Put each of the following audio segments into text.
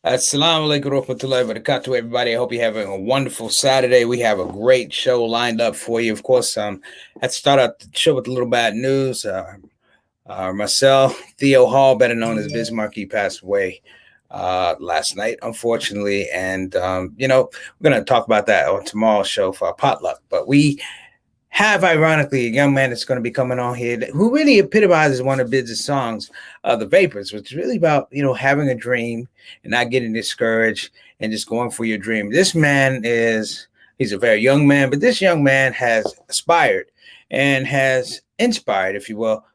Assalamu alaikum warahmatullahi wabarakatuh, everybody. I hope you're having a wonderful Saturday. We have a great show lined up for you. Of course, had to start out the show with a little bad news. Marcel Theo Hall, better known as Bismarck, he passed away last night, unfortunately. And, we're going to talk about that on tomorrow's show for our potluck. But we have, ironically, a young man that's going to be coming on here who really epitomizes one of Bid's songs, The Vapors, which is really about, having a dream and not getting discouraged and just going for your dream. He's a very young man, but this young man has aspired and has inspired, if you will,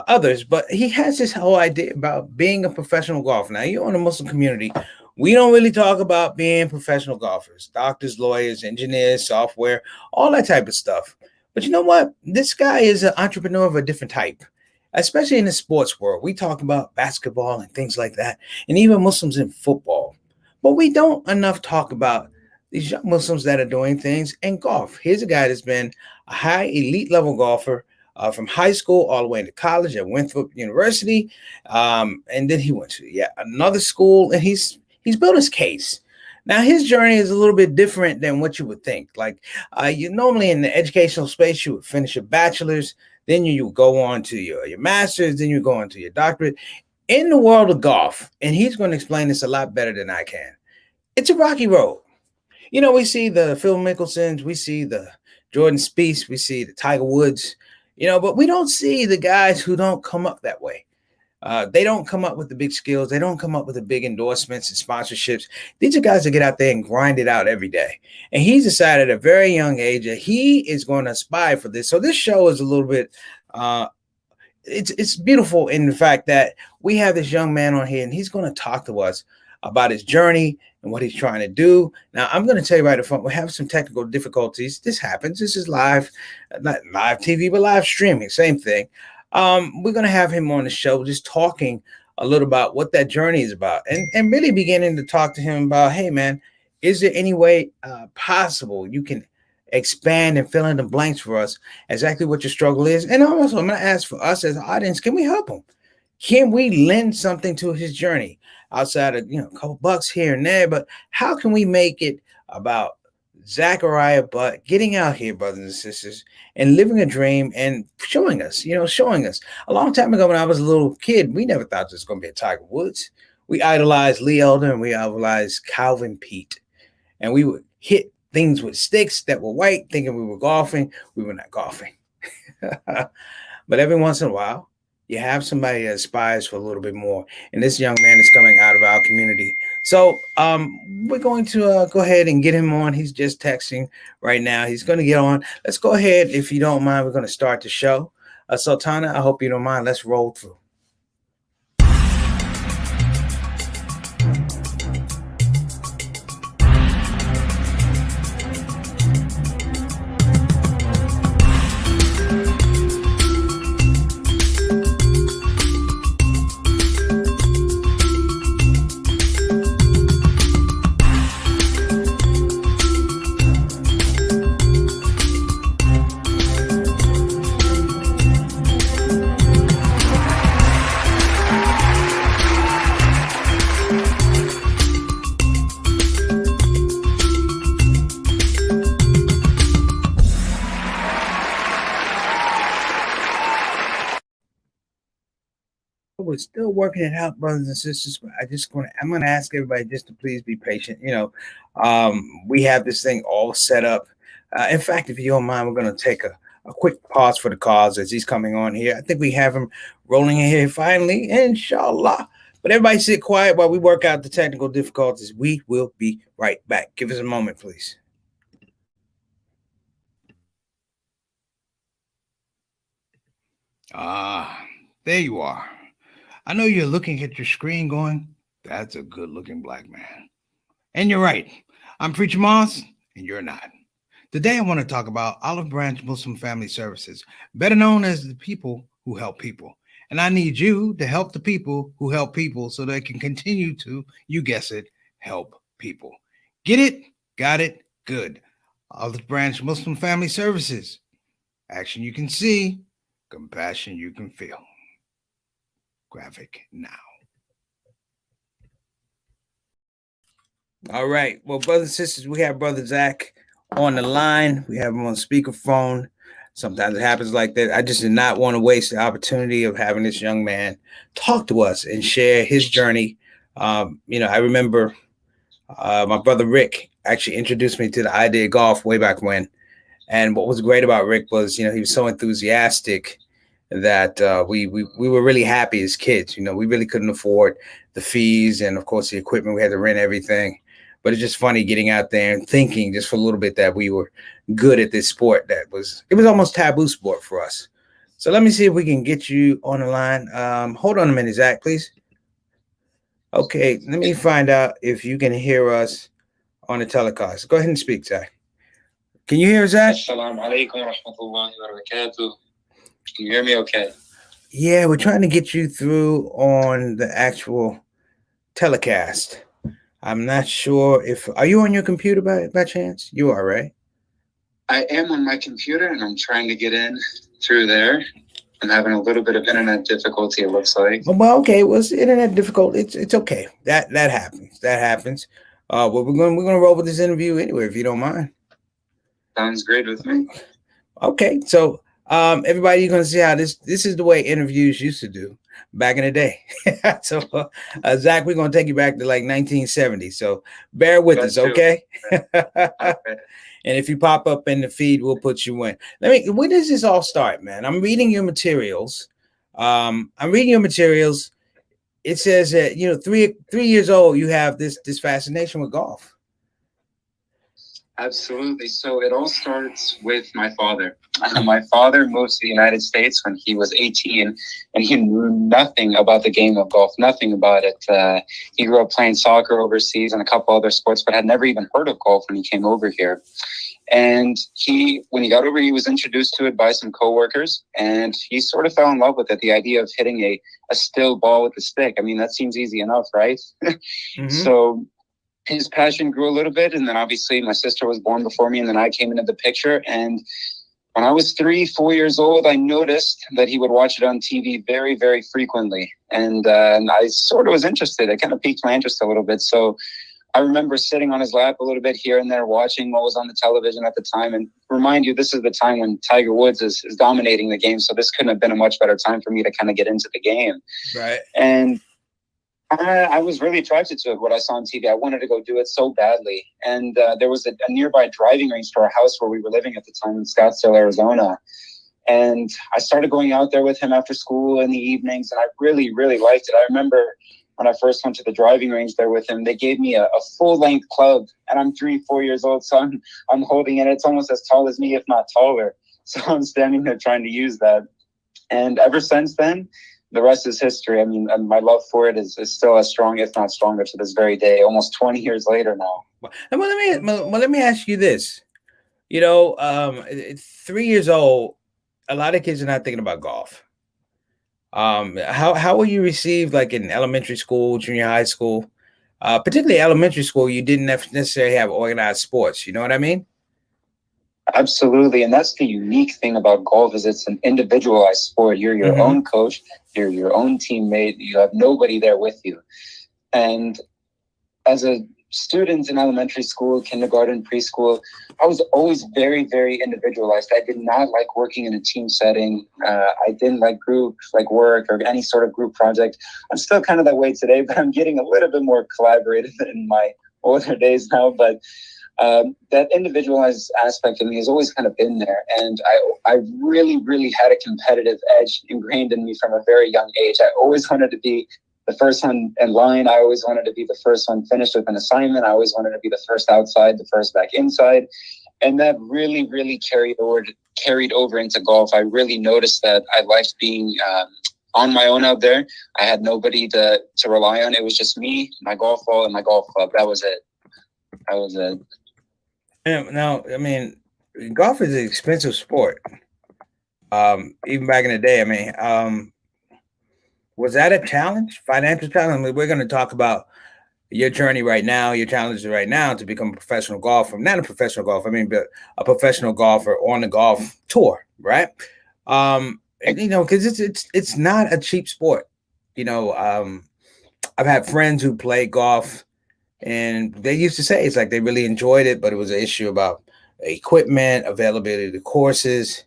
others. But he has this whole idea about being a professional golfer. Now, you're in the Muslim community. We don't really talk about being professional golfers, doctors, lawyers, engineers, software, all that type of stuff. But you know what? This guy is an entrepreneur of a different type, especially in the sports world. We talk about basketball and things like that, and even Muslims in football. But we don't enough talk about these young Muslims that are doing things in golf. Here's a guy that's been a high elite level golfer from high school all the way into college at Winthrop University, and then he went to another school, and he's built his case. Now his journey is a little bit different than what you would think. Like you normally in the educational space, you would finish your bachelor's, then you go on to your master's, then you go on to your doctorate. In the world of golf, and he's going to explain this a lot better than I can. It's a rocky road. We see the Phil Mickelsons, we see the Jordan Spieth, we see the Tiger Woods, but we don't see the guys who don't come up that way. They don't come up with the big skills. They don't come up with the big endorsements and sponsorships. These are guys that get out there and grind it out every day. And he's decided at a very young age that he is going to aspire for this. So this show is a little bit, it's beautiful in the fact that we have this young man on here, and he's going to talk to us about his journey and what he's trying to do. Now, I'm going to tell you right up front, we have some technical difficulties. This happens. This is live, not live TV, but live streaming, same thing. We're going to have him on the show just talking a little about what that journey is about, and really beginning to talk to him about, hey, man, is there any way possible you can expand and fill in the blanks for us exactly what your struggle is? And also, I'm going to ask for us as an audience, can we help him? Can we lend something to his journey outside of, a couple bucks here and there? But how can we make it about Zak Butt getting out here, brothers and sisters, and living a dream and showing us. A long time ago when I was a little kid, we never thought this was going to be a Tiger Woods. We idolized Lee Elder and we idolized Calvin Pete. And we would hit things with sticks that were white, thinking we were golfing. We were not golfing. But every once in a while, you have somebody that aspires for a little bit more. And this young man is coming out of our community. So we're going to go ahead and get him on. He's just texting right now. He's going to get on. Let's go ahead. If you don't mind, we're going to start the show. Sultana, I hope you don't mind. Let's roll through. We're still working it out, brothers and sisters. But I'm gonna ask everybody just to please be patient. We have this thing all set up. In fact, if you don't mind, we're gonna take a quick pause for the cause as he's coming on here. I think we have him rolling in here finally, inshallah. But everybody sit quiet while we work out the technical difficulties. We will be right back. Give us a moment, please. There you are. I know you're looking at your screen going, that's a good looking black man. And you're right. I'm Preacher Moss, and you're not. Today I want to talk about Olive Branch Muslim Family Services, better known as the people who help people. And I need you to help the people who help people so they can continue to, you guess it, help people. Get it? Got it? Good. Olive Branch Muslim Family Services. Action you can see, compassion you can feel. Graphic now. All right. Well, brothers and sisters, we have Brother Zach on the line. We have him on speakerphone. Sometimes it happens like that. I just did not want to waste the opportunity of having this young man talk to us and share his journey. I remember my brother Rick actually introduced me to the idea of golf way back when. And what was great about Rick was, he was so enthusiastic that we were really happy as kids. We really couldn't afford the fees and, of course, the equipment. We had to rent everything. But it's just funny getting out there and thinking just for a little bit that we were good at this sport. It was almost taboo sport for us. So let me see if we can get you on the line. Hold on a minute, Zach, please. Okay, let me find out if you can hear us on the telecast. Go ahead and speak, Zach. Can you hear Zach? Assalamu alaikum wa rahmatullahi wa barakatuh. Can you hear me okay? Yeah, we're trying to get you through on the actual telecast. I'm not sure if are you on your computer by chance? You are, right? I am on my computer and I'm trying to get in through there. I'm having a little bit of internet difficulty, it looks like. Well, okay. Well, it's internet difficult. It's okay. That happens. That happens. Well, we're gonna roll with this interview anyway, if you don't mind. Sounds great with me. Okay, so everybody, you're gonna see how this is the way interviews used to do back in the day. So, Zach, we're gonna take you back to like 1970. So bear with us, okay? And if you pop up in the feed, we'll put you in. When does this all start, man? I'm reading your materials. It says that 3 years old, you have this fascination with golf. Absolutely. So it all starts with my father. My father moved to the United States when he was 18, and he knew nothing about the game of golf, nothing about it. He grew up playing soccer overseas and a couple other sports, but had never even heard of golf when he came over here. And when he got over, he was introduced to it by some coworkers, and he sort of fell in love with it. The idea of hitting a still ball with a stick. I mean, that seems easy enough, right? Mm-hmm. So his passion grew a little bit, and then obviously my sister was born before me, and then I came into the picture. And when I was 3-4 years old, I noticed that he would watch it on TV very, very frequently, and I sort of was interested. It kind of piqued my interest a little bit. So I remember sitting on his lap a little bit here and there, watching what was on the television at the time. And remind you, this is the time when Tiger Woods is dominating the game, so this couldn't have been a much better time for me to kind of get into the game. Right. And I was really attracted to it, what I saw on TV. I wanted to go do it so badly. And there was a nearby driving range to our house where we were living at the time in Scottsdale, Arizona. And I started going out there with him after school in the evenings, and I really, really liked it. I remember when I first went to the driving range there with him, they gave me a full-length club, and I'm 3-4 years old, so I'm holding it. It's almost as tall as me, if not taller. So I'm standing there trying to use that. And ever since then, the rest is history. I mean, my love for it is still as strong, if not stronger, to this very day, almost 20 years later now. Let me ask you this. 3 years old, a lot of kids are not thinking about golf. How were you received, like in elementary school, junior high school, particularly elementary school? You didn't necessarily have organized sports. You know what I mean? Absolutely. And that's the unique thing about golf is it's an individualized sport. You're your own coach. You're your own teammate. You have nobody there with you. And as a student in elementary school, kindergarten, preschool, I was always very, very individualized. I did not like working in a team setting. I didn't like group, like work or any sort of group project. I'm still kind of that way today, but I'm getting a little bit more collaborative in my older days now. But that individualized aspect of me has always kind of been there. And I really, really had a competitive edge ingrained in me from a very young age. I always wanted to be the first one in line. I always wanted to be the first one finished with an assignment. I always wanted to be the first outside, the first back inside. And that really, really carried over into golf. I really noticed that I liked being on my own out there. I had nobody to rely on. It was just me, my golf ball, and my golf club. That was it. Now, I mean, golf is an expensive sport. Even back in the day, I mean, was that a challenge, financial challenge? I mean, we're going to talk about your journey right now, your challenges right now to become a professional golfer. Not a professional golfer, I mean, but a professional golfer on the golf tour, right? Because it's not a cheap sport. I've had friends who play golf And they used to say it's like they really enjoyed it, but it was an issue about equipment, availability of courses.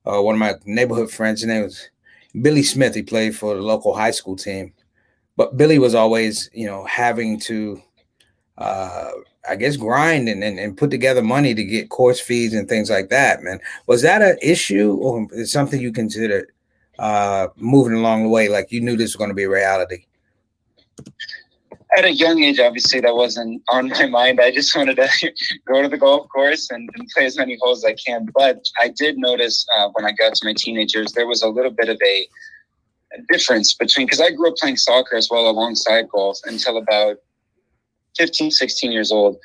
One of my neighborhood friends, his name was Billy Smith. He played for the local high school team, but Billy was always, having to, uh, I guess, grind and put together money to get course fees and things like that. Man, was that an issue, or is something you considered moving along the way? Like you knew this was going to be a reality? At a young age, obviously, that wasn't on my mind. I just wanted to go to the golf course and play as many holes as I can. But I did notice when I got to my teenage years, there was a little bit of a difference between, because I grew up playing soccer as well alongside golf until about 15, 16 years old.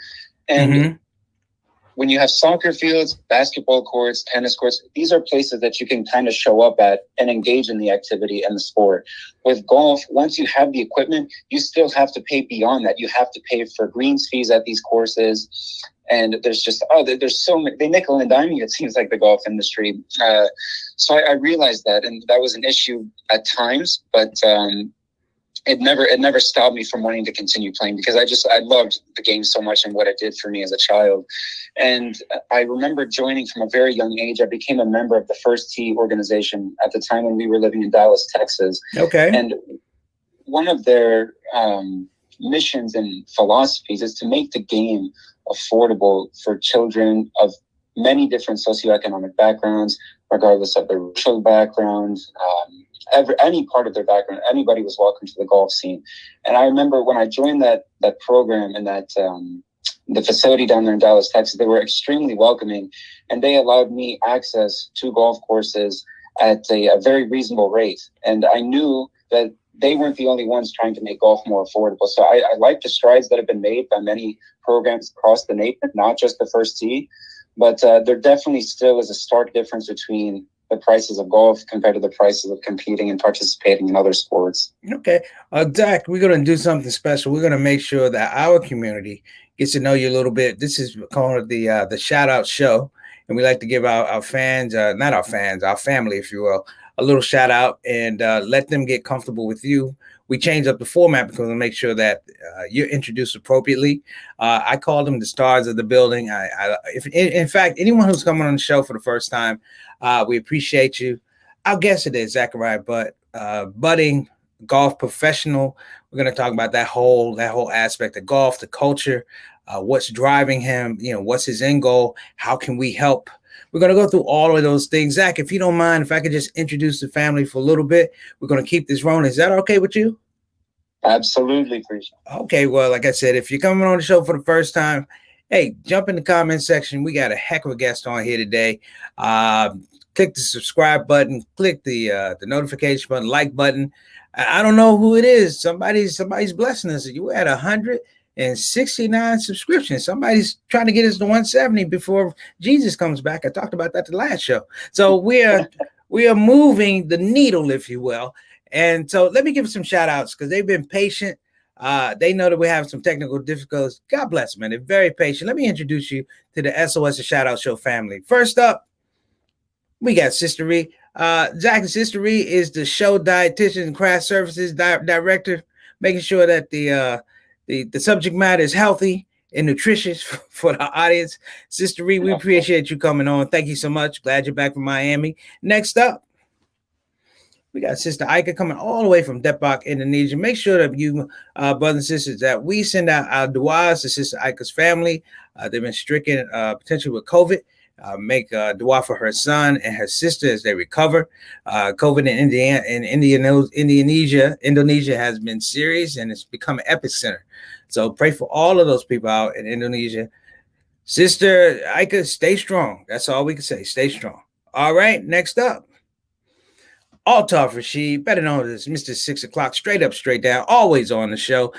And when you have soccer fields, basketball courts, tennis courts, these are places that you can kind of show up at and engage in the activity and the sport. With golf, once you have the equipment, you still have to pay beyond that. You have to pay for greens fees at these courses. And there's just, there's so many, they nickel and dime you, it seems like, the golf industry. So I realized that, and that was an issue at times, but it never stopped me from wanting to continue playing, because I loved the game so much and what it did for me as a child. And I remember joining from a very young age. I became a member of the First Tee organization at the time when we were living in Dallas, Texas. Okay. And one of their missions and philosophies is to make the game affordable for children of many different socioeconomic backgrounds, regardless of their racial background, any part of their background. Anybody was welcome to the golf scene. And I remember when I joined that program and that the facility down there in Dallas, Texas, they were extremely welcoming, and they allowed me access to golf courses at a very reasonable rate. And I knew that they weren't the only ones trying to make golf more affordable. So I like the strides that have been made by many programs across the nation, not just the First Tee, but there definitely still is a stark difference between the prices of golf compared to the prices of competing and participating in other sports. Okay. Zach, we're going to do something special. We're going to make sure that our community gets to know you a little bit. This is called the Shout Out Show. And we like to give our fans, not our fans, our family, if you will, a little shout out and let them get comfortable with you. We change up the format because we make sure that you're introduced appropriately. I call them the stars of the building. In fact, anyone who's coming on the show for the first time, we appreciate you. Our guest today is Zachariah Butt, budding golf professional. We're going to talk about that whole aspect of golf, the culture, what's driving him, what's his end goal, how can we help. We're going to go through all of those things. Zach, if you don't mind, if I could just introduce the family for a little bit, we're going to keep this rolling. Is that okay with you? Absolutely, Prisha. Okay, well, like I said, if you're coming on the show for the first time, hey, jump in the comment section. We got a heck of a guest on here today. Click the subscribe button, click the notification button, like button. I don't know who it is. Somebody's blessing us. You had 169 subscriptions. Somebody's trying to get us to 170 before Jesus comes back. I talked about that the last show. So we are moving the needle, if you will. And so let me give some shout outs because they've been patient. They know that we have some technical difficulties. God bless them, man. They're very patient. Let me introduce you to the SOS Shout Out Show family. First up, we got Sister Ree. Zach and Sister Ree is the show dietitian and craft services director, making sure that the subject matter is healthy and nutritious for the audience. Sister Ree, we appreciate you coming on. Thank you so much. Glad you're back from Miami. Next up, we got Sister Ika coming all the way from Depok, Indonesia. Make sure that you, brothers and sisters, that we send out our duas to Sister Ika's family. They've been stricken potentially with COVID. Make dua for her son and her sister as they recover. COVID in Indonesia has been serious and it's become an epicenter. So pray for all of those people out in Indonesia. Sister Ika, stay strong. That's all we can say. Stay strong. All right, next up. Altaf Rashid, better known as Mr. 6 o'clock, straight up, straight down, always on the show.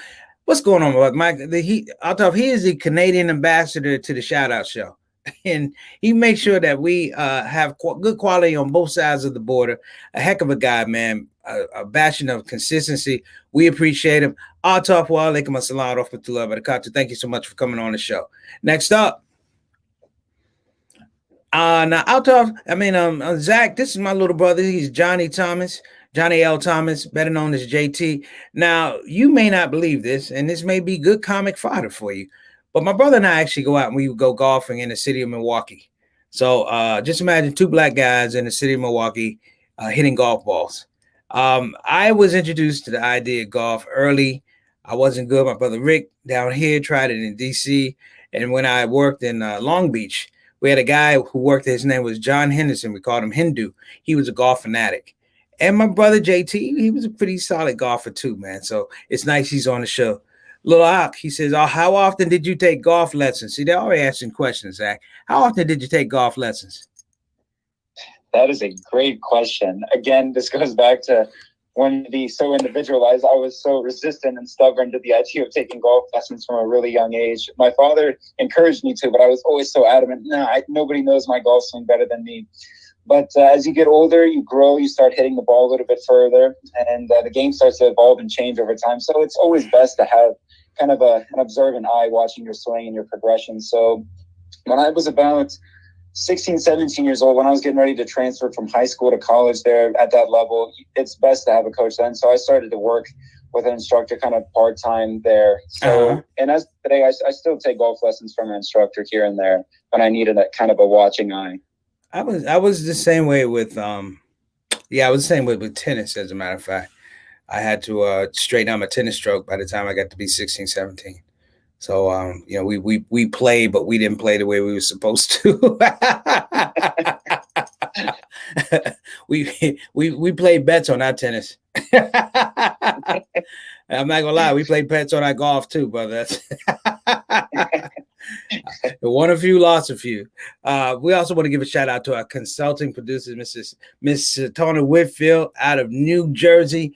What's going on with Mike? Altaf, he is the Canadian ambassador to the Shout Out Show. And he makes sure that we have good quality on both sides of the border. A heck of a guy, man. A bastion of consistency. We appreciate him. Altaf wa alaikum assalam wa rahmatullahi wa barakatuh. Thank you so much for coming on the show. Next up. Now Altaf, Zach, this is my little brother. He's Johnny Thomas. Johnny L. Thomas, better known as JT. Now, you may not believe this, and this may be good comic fodder for you, but my brother and I actually go out and we would go golfing in the city of Milwaukee. So just imagine two black guys in the city of Milwaukee hitting golf balls. I was introduced to the idea of golf early. I wasn't good. My brother Rick down here tried it in DC. And when I worked in Long Beach, we had a guy who worked there. His name was John Henderson. We called him Hindu. He was a golf fanatic. And my brother JT, he was a pretty solid golfer too, man. So it's nice he's on the show. Little Ock, he says, "Oh, how often did you take golf lessons?" See, they're already asking questions, Zach. How often did you take golf lessons? That is a great question. Again, this goes back to when to be so individualized. I was so resistant and stubborn to the idea of taking golf lessons from a really young age. My father encouraged me to, but I was always so adamant, nobody knows my golf swing better than me. But as you get older, you grow, you start hitting the ball a little bit further, and the game starts to evolve and change over time. So it's always best to have kind of an observant eye watching your swing and your progression. So when I was about 16, 17 years old, when I was getting ready to transfer from high school to college there at that level, it's best to have a coach then. So I started to work with an instructor kind of part-time there. So, and as today, I still take golf lessons from an instructor here and there when I needed a kind of a watching eye. I was the same way with I was the same way with tennis, as a matter of fact. I had to straighten out my tennis stroke by the time I got to be 16, 17. So we played, but we didn't play the way we were supposed to. we played bets on our tennis. I'm not gonna lie, we played bets on our golf too, brother. Won a few, lost a few. We also want to give a shout out to our consulting producers, Miss Tona Whitfield out of New Jersey.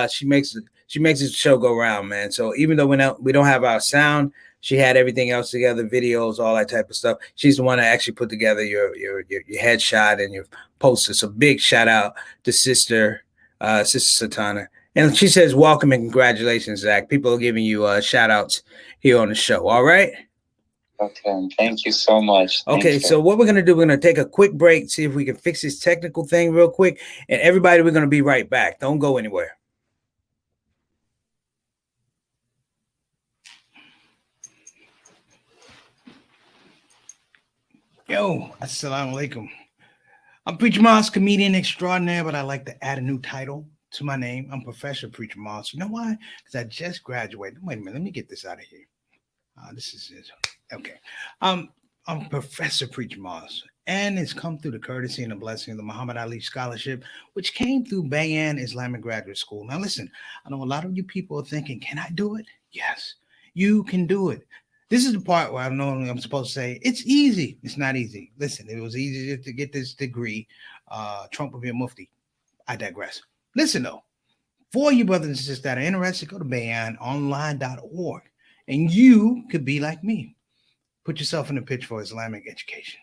She makes this show go round, man. So even though we don't have our sound, she had everything else together, videos, all that type of stuff. She's the one that actually put together your headshot and your poster. So big shout out to Sister Satana. And she says, welcome and congratulations, Zach. People are giving you shout outs here on the show. All right. Okay. Thank you so much. Okay. So what we're going to do, we're going to take a quick break, see if we can fix this technical thing real quick. And everybody, we're going to be right back. Don't go anywhere. Yo, assalamu alaikum. I'm Preacher Moss, comedian extraordinaire, but I like to add a new title to my name. I'm Professor Preacher Moss. You know why? Because I just graduated. Wait a minute. Let me get this out of here. This is it. Okay. I'm Professor Preacher Moss, and it's come through the courtesy and the blessing of the Muhammad Ali Scholarship, which came through Bayan Islamic Graduate School. Now, listen, I know a lot of you people are thinking, can I do it? Yes, you can do it. This is the part where I'm supposed to say, it's easy. It's not easy. Listen, if it was easy to get this degree, Trump would be a mufti. I digress. Listen, though, for you brothers and sisters that are interested, go to bayanonline.org, and you could be like me. Put yourself in the picture for Islamic education.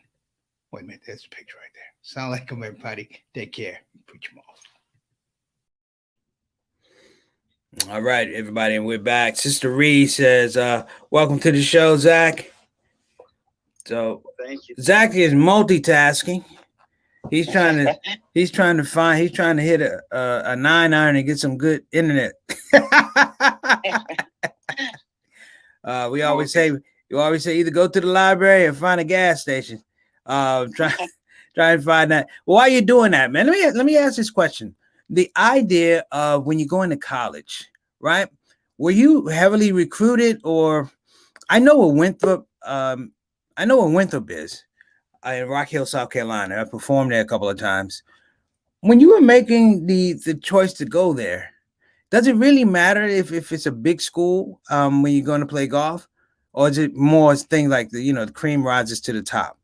Wait a minute, there's a picture right there. Sound like them, everybody. Take care. Preach them off. All right, everybody, and we're back. Sister Reed says, welcome to the show, Zach. So thank you. Zach is multitasking. He's trying to hit a 9-iron and get some good internet. You always say either go to the library or find a gas station. Try and find that. Well, why are you doing that, man? Let me ask this question. The idea of when you go into college, right? Were you heavily recruited, or I know what Winthrop is in Rock Hill, South Carolina. I performed there a couple of times. When you were making the choice to go there, does it really matter if it's a big school when you're going to play golf, or is it more things like the cream rises to the top?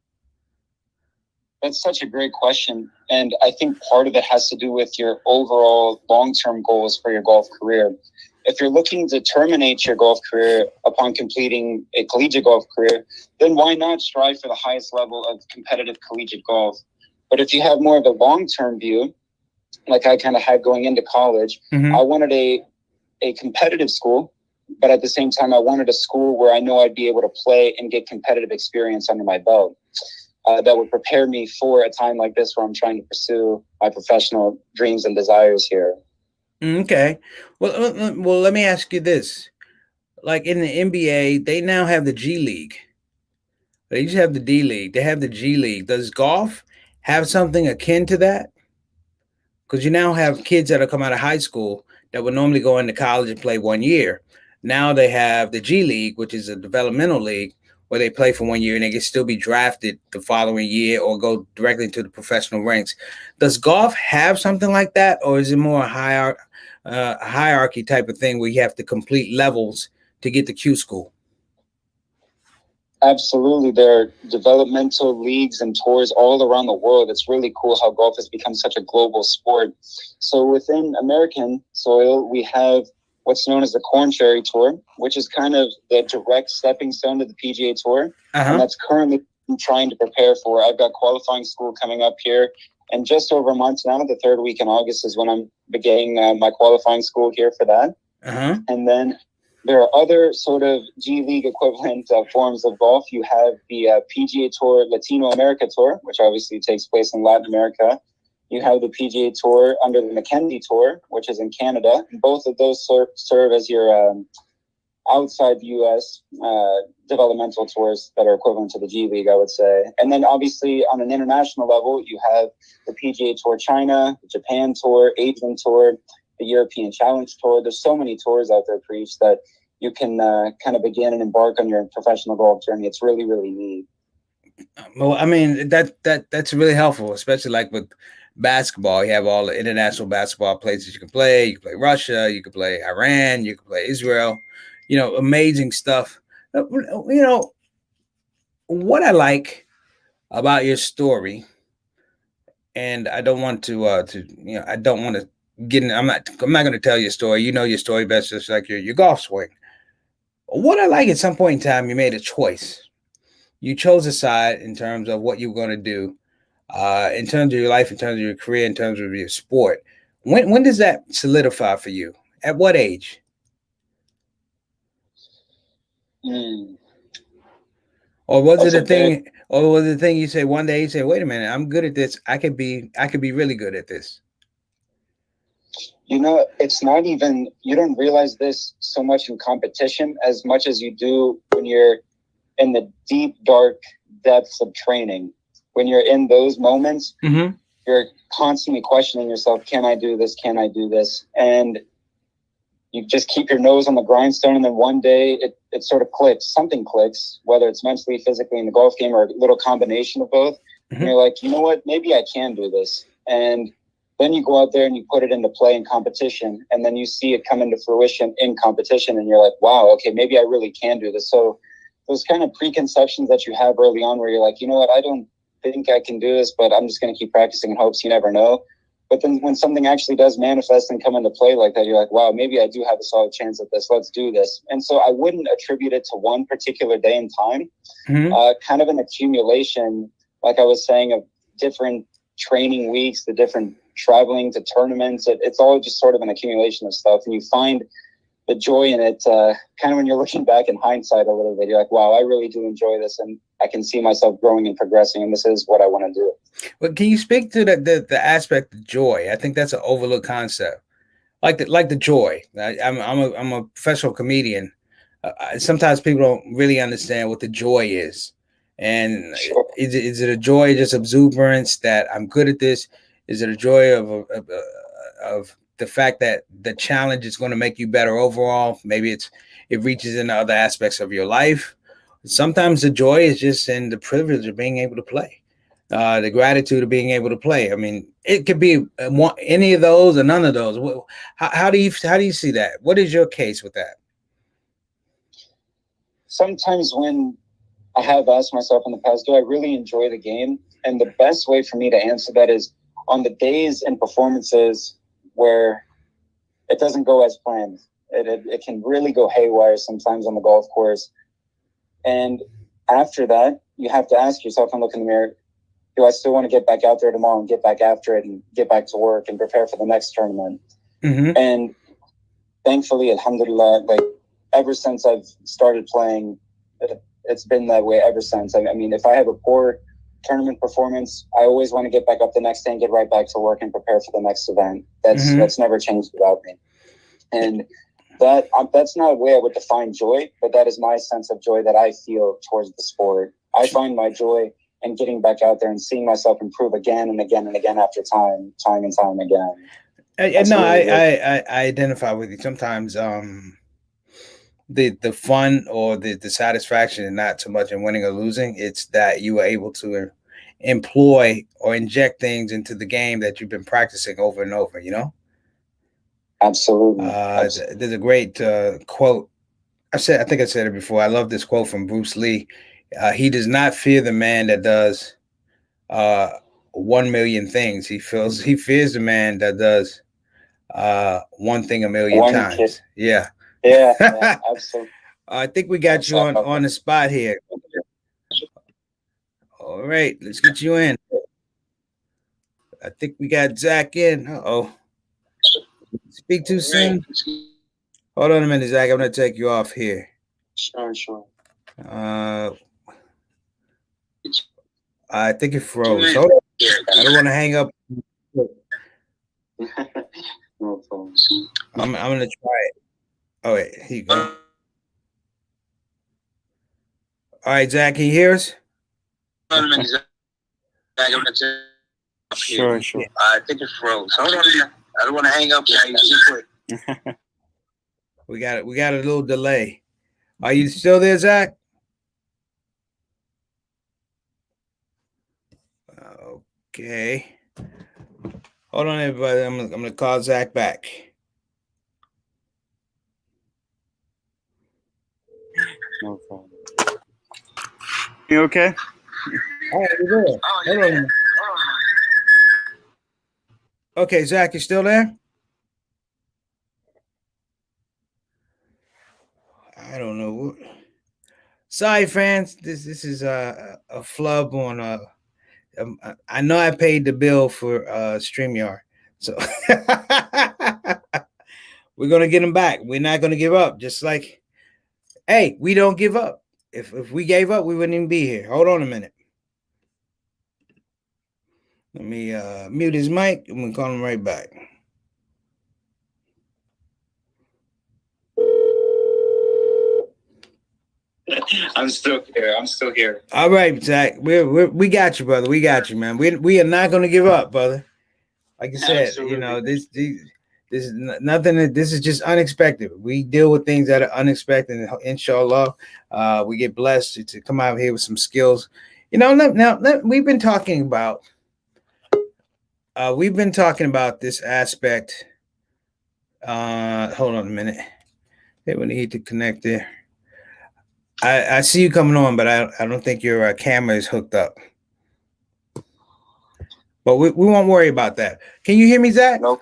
That's such a great question. And I think part of it has to do with your overall long-term goals for your golf career. If you're looking to terminate your golf career upon completing a collegiate golf career, then why not strive for the highest level of competitive collegiate golf? But if you have more of a long-term view, like I kind of had going into college, I wanted a competitive school, but at the same time, I wanted a school where I know I'd be able to play and get competitive experience under my belt. that would prepare me for a time like this where I'm trying to pursue my professional dreams and desires here. Okay. Well, let me ask you this. Like in the NBA, they now have the G League. They used to have the D League. They have the G League. Does golf have something akin to that? Because you now have kids that are come out of high school that would normally go into college and play 1 year. Now they have the G League, which is a developmental league where they play for 1 year and they can still be drafted the following year or go directly into the professional ranks. Does golf have something like that, or is it more a hierarchy type of thing where you have to complete levels to get to Q school? Absolutely. There are developmental leagues and tours all around the world. It's really cool how golf has become such a global sport. So within American soil, we have what's known as the Corn Ferry Tour, which is kind of the direct stepping stone to the PGA Tour. And that's currently I'm trying to prepare for. I've got qualifying school coming up here. And just over a month now, the third week in August is when I'm beginning my qualifying school here for that. And then there are other sort of G League equivalent forms of golf. You have the PGA Tour Latino America Tour, which obviously takes place in Latin America. You have the PGA Tour under the Mackenzie Tour, which is in Canada. Both of those serve as your outside the U.S. Developmental tours that are equivalent to the G League, I would say. And then obviously on an international level, you have the PGA Tour China, the Japan Tour, Asian Tour, the European Challenge Tour. There's so many tours out there, Preach, that you can kind of begin and embark on your professional golf journey. It's really, really neat. Well, I mean, that's really helpful, especially like with basketball. You have all the international basketball places you can play. You can play Russia, you can play Iran, you can play Israel. Amazing stuff. What I like about your story, and I don't want to I don't want to get in. I'm not going to tell your story. You know your story best, just like your golf swing. What I like, at some point in time, you made a choice. You chose a side in terms of what you were going to do, in terms of your life, in terms of your career, in terms of your sport. When does that solidify for you? At what age? Or was it a thing? Or was it a thing you say one day? You say, "Wait a minute, I'm good at this. I could be really good at this." It's not even, you don't realize this so much in competition as much as you do when you're in the deep, dark depths of training. When you're in those moments, you're constantly questioning yourself, can I do this? Can I do this? And you just keep your nose on the grindstone, and then one day it sort of clicks. Something clicks, whether it's mentally, physically in the golf game, or a little combination of both. And you're like, you know what? Maybe I can do this. And then you go out there and you put it into play in competition, and then you see it come into fruition in competition, and you're like, wow, okay, maybe I really can do this. So those kind of preconceptions that you have early on where you're like, you know what, I don't think I can do this, but I'm just going to keep practicing in hopes, you never know. But then when something actually does manifest and come into play like that, you're like, wow, maybe I do have a solid chance at this. Let's do this. And so I wouldn't attribute it to one particular day in time, kind of an accumulation, like I was saying, of different training weeks, the different traveling to tournaments. It's all just sort of an accumulation of stuff. And you find the joy in it kind of when you're looking back in hindsight a little bit. You're like, wow, I really do enjoy this, and I can see myself growing and progressing, and this is what I want to do. But can you speak to the aspect of joy? I think that's an overlooked concept. Like the joy. I'm a professional comedian. Sometimes people don't really understand what the joy is. And Sure. Is it a joy, just exuberance that I'm good at this? Is it a joy of the fact that the challenge is going to make you better overall? Maybe it reaches into other aspects of your life. Sometimes the joy is just in the privilege of being able to play, the gratitude of being able to play. I mean, it could be any of those or none of those. How do you see that? What is your case with that? Sometimes when I have asked myself in the past, do I really enjoy the game? And the best way for me to answer that is on the days and performances where it doesn't go as planned. It can really go haywire sometimes on the golf course. And after that, you have to ask yourself and look in the mirror, do I still want to get back out there tomorrow and get back after it and get back to work and prepare for the next tournament? And thankfully, alhamdulillah, like ever since I've started playing, it's been that way ever since. I mean, if I have a poor tournament performance, I always want to get back up the next day and get right back to work and prepare for the next event. That's never changed about me. And that's not a way I would define joy, but that is my sense of joy that I feel towards the sport. I find my joy in getting back out there and seeing myself improve again and again and again after time and time again. I identify with you. Sometimes the fun or the satisfaction is not so much in winning or losing. It's that you are able to employ or inject things into the game that you've been practicing over and over, you know? Absolutely. There's a great quote. I think I said it before. I love this quote from Bruce Lee. He does not fear the man that does 1 million things. He fears the man that does one thing a million times. Yeah, absolutely. I think we got you on the spot here. All right, let's get you in. I think we got Zach in. Uh-oh. Speak too soon. Hold on a minute, Zach. I'm going to take you off here. Sure. I think it froze. Hold on. I don't want to hang up. No problem. I'm going to try it. Oh, wait. Here you go. All right, Zach, can you hear us? Sure. I think it froze. Hold on. I don't want to hang up. We got a little delay. Are you still there, Zach? Okay. Hold on, everybody. I'm gonna call Zach back. No problem. You okay? All right, you're there. Hold on. Okay, Zach, you still there? I don't know. Sorry, fans. This is a flub on I know I paid the bill for StreamYard, so we're gonna get them back. We're not gonna give up. Just like, hey, we don't give up. If we gave up, we wouldn't even be here. Hold on a minute. Let me mute his mic and we'll call him right back. I'm still here. All right, Zach. We got you, brother. We got you, man. We are not gonna give up, brother. Like I said, Absolutely. you know, this is nothing. This is just unexpected. We deal with things that are unexpected, and inshallah, we get blessed to come out here with some skills. You know, we've been talking about this aspect. Hold on a minute. Hey, we need to connect there. I see you coming on, but I don't think your camera is hooked up. But we won't worry about that. Can you hear me, Zach? Nope.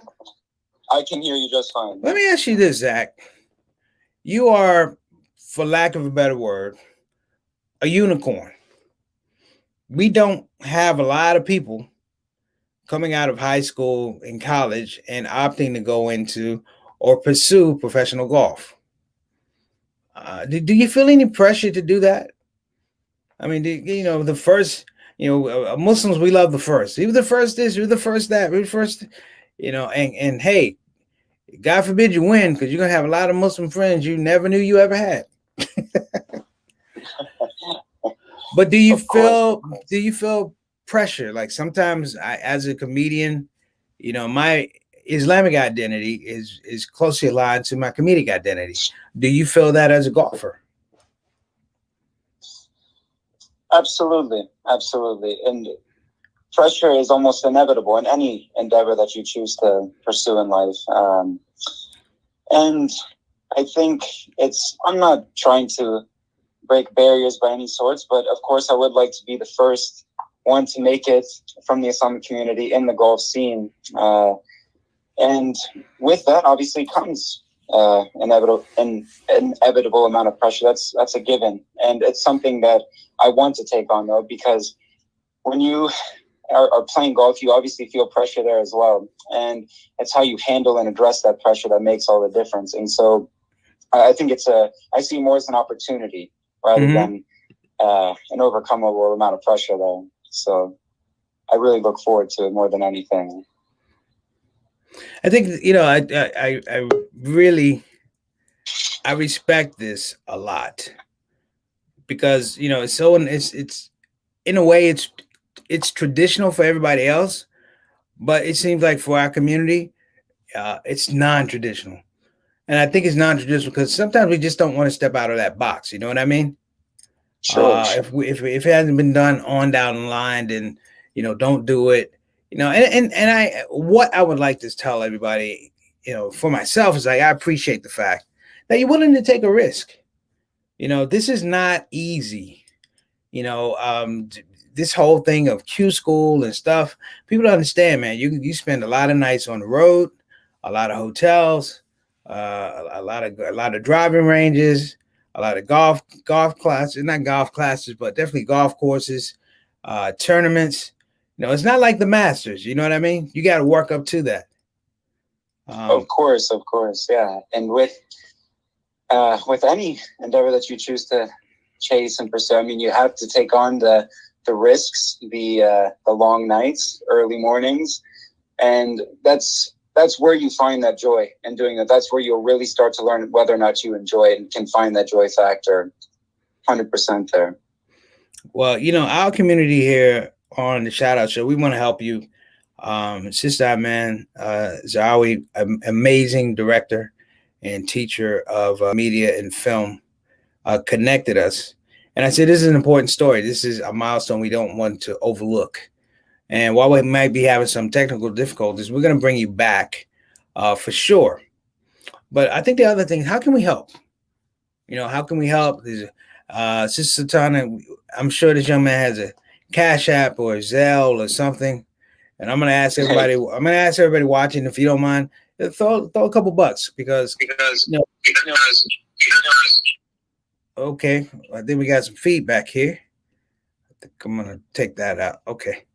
I can hear you just fine. Let me ask you this, Zach. You are, for lack of a better word, a unicorn. We don't have a lot of people coming out of high school and college and opting to go into or pursue professional golf. Do you feel any pressure to do that? I mean, the first, Muslims, we love the first. You were the first this, you're the first that, we're the first, and hey, God forbid you win, because you're going to have a lot of Muslim friends you never knew you ever had. But do you feel pressure? Like sometimes as a comedian, my Islamic identity is closely aligned to my comedic identity. Do you feel that as a golfer? Absolutely. And pressure is almost inevitable in any endeavor that you choose to pursue in life. And I think I'm not trying to break barriers by any sorts, but of course I would like to be the first one to make it from the Islamic community in the golf scene. And with that obviously comes an inevitable amount of pressure. That's a given. And it's something that I want to take on though, because when you are playing golf, you obviously feel pressure there as well. And it's how you handle and address that pressure that makes all the difference. And so I think I see more as an opportunity rather than an overcomable amount of pressure there. So I really look forward to it more than anything. I think, I really, I respect this a lot because, it's in a way it's traditional for everybody else, but it seems like for our community, it's non-traditional. And I think it's non-traditional because sometimes we just don't want to step out of that box. You know what I mean? Sure. If it hasn't been done on down the line, then don't do it. And I what I would like to tell everybody, for myself is like I appreciate the fact that you're willing to take a risk. This is not easy. This whole thing of Q school and stuff, people don't understand, man. You spend a lot of nights on the road, a lot of hotels, a lot of driving ranges, a lot of golf classes, not golf classes, but definitely golf courses, tournaments. It's not like the Masters. You know what I mean? You got to work up to that. Of course, yeah. And with any endeavor that you choose to chase and pursue, I mean, you have to take on the risks, the long nights, early mornings, and that's where you find that joy in doing it. That's where you'll really start to learn whether or not you enjoy it and can find that joy factor 100% there. Well, our community here on the ShOUT Show, we want to help you. Sister man, Zawi, amazing director and teacher of media and film, connected us. And I said, this is an important story. This is a milestone we don't want to overlook. And while we might be having some technical difficulties, we're going to bring you back for sure. But I think the other thing, how can we help? How can we help? Sister Sultana, I'm sure this young man has a Cash App or a Zelle or something. And I'm going to ask everybody watching, if you don't mind, throw a couple bucks because okay, I think we got some feedback here. I think I'm going to take that out. Okay.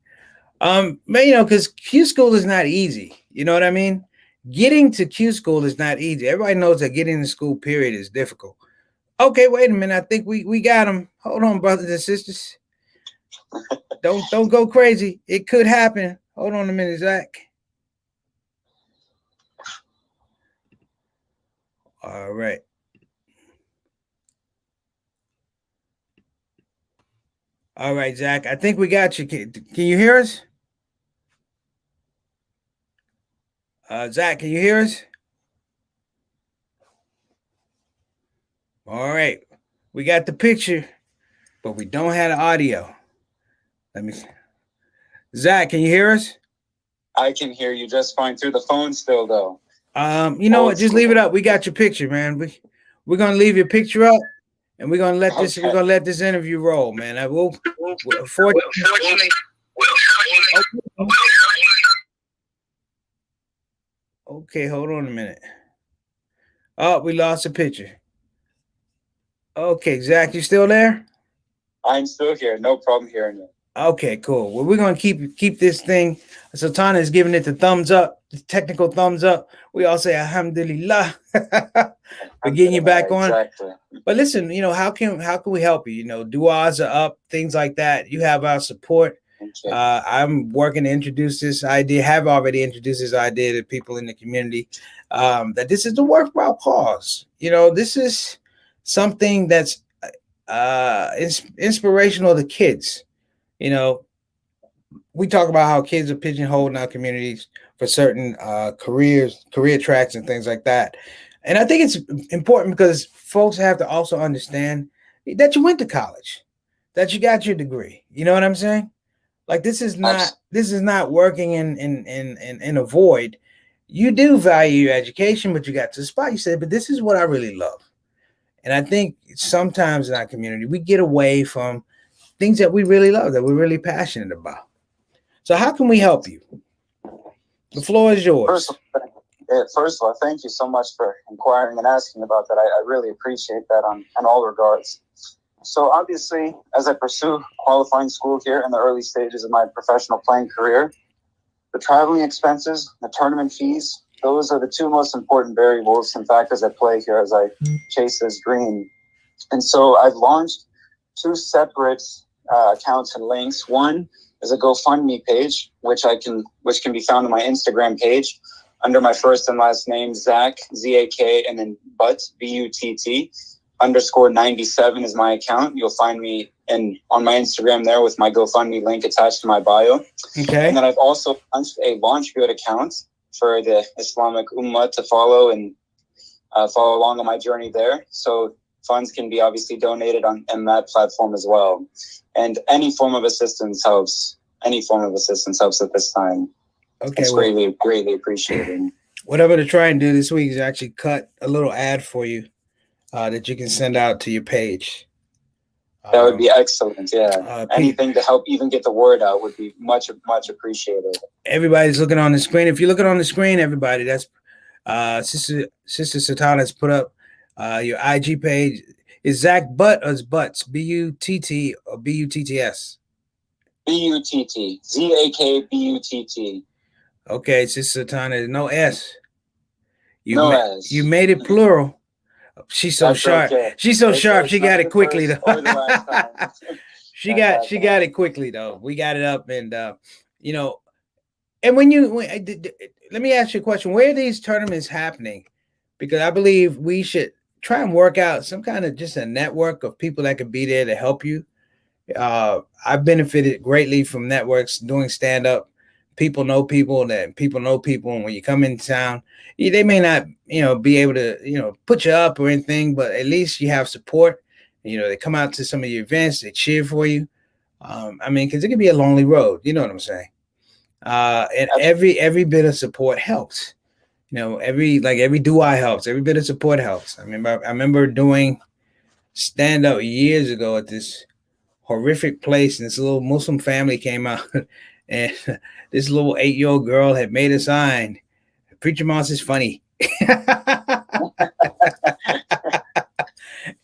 Man, because Q school is not easy. You know what I mean? Getting to Q school is not easy. Everybody knows that getting to school, period, is difficult. Okay, wait a minute. I think we got them. Hold on, brothers and sisters. Don't go crazy. It could happen. Hold on a minute, Zach. All right. All right, Zach. I think we got you. Can you hear us? Zach, can you hear us? All right. We got the picture, but we don't have the audio. Let me see. Zach, can you hear us? I can hear you just fine through the phone still, though. You know what? Just leave it up. We got your picture, man. We're gonna leave your picture up, and we're gonna let this interview roll, man. Okay, hold on a minute. Oh, we lost a picture. Okay, Zach, you still there? I'm still here. No problem hearing you. Okay, cool. Well, we're gonna keep this thing. Sultana is giving it the thumbs up, the technical thumbs up. We all say Alhamdulillah for getting you back on. Exactly. But listen, how can we help you? Duas are up, things like that. You have our support. I'm working to introduce this idea. Have already introduced this idea to people in the community. That this is a worthwhile cause. This is something that's inspirational to kids. We talk about how kids are pigeonholed in our communities for certain career tracks and things like that. And I think it's important because folks have to also understand that you went to college, that you got your degree. You know what I'm saying? Like this is not working in a void. You do value your education, but you got to the spot. You said, but this is what I really love. And I think sometimes in our community, we get away from things that we really love, that we're really passionate about. So how can we help you? The floor is yours. First of all, thank you so much for inquiring and asking about that. I really appreciate that in all regards. So obviously, as I pursue qualifying school here in the early stages of my professional playing career, the traveling expenses, the tournament fees, those are the two most important variables and factors at play here as I chase this dream. And so I've launched two separate accounts and links. One is a GoFundMe page, which can be found on my Instagram page under my first and last name, Zak, Z-A-K, and then Butt, B-U-T-T, _97 is my account. You'll find me on my Instagram there with my GoFundMe link attached to my bio. Okay. And then I've also launched a LaunchGood account for the Islamic Ummah to follow and follow along on my journey there. So funds can be obviously donated on that platform as well. And any form of assistance helps. Any form of assistance helps at this time. Okay. It's greatly appreciated. What I'm going to try and do this week is actually cut a little ad for you that you can send out to your page. That would be excellent. Yeah. Anything to help even get the word out would be much, much appreciated. Everybody's looking on the screen. If you're looking on the screen, everybody, that's Sister Satana has put up your IG page. Is Zak Butt or is Butts? B-U-T-T or B-U-T-T-S? B-U-T-T. Z-A-K-B-U-T-T. Okay, Sister Satana, no S. No S. You made it plural. She's so sharp. Okay. She's so sharp. She got it quickly though. She got it quickly though. We got it up, and you know. And let me ask you a question: where are these tournaments happening? Because I believe we should try and work out some kind of just a network of people that could be there to help you. I've benefited greatly from networks doing stand up. People know people that people know people, and when you come into town, they may not, be able to, put you up or anything, but at least you have support. They come out to some of your events, they cheer for you. Because it can be a lonely road. You know what I'm saying? And every bit of support helps. Every do-I helps. Every bit of support helps. I remember doing stand up years ago at this horrific place, and this little Muslim family came out, and this little 8-year-old girl had made a sign, "Preacher Moss is funny."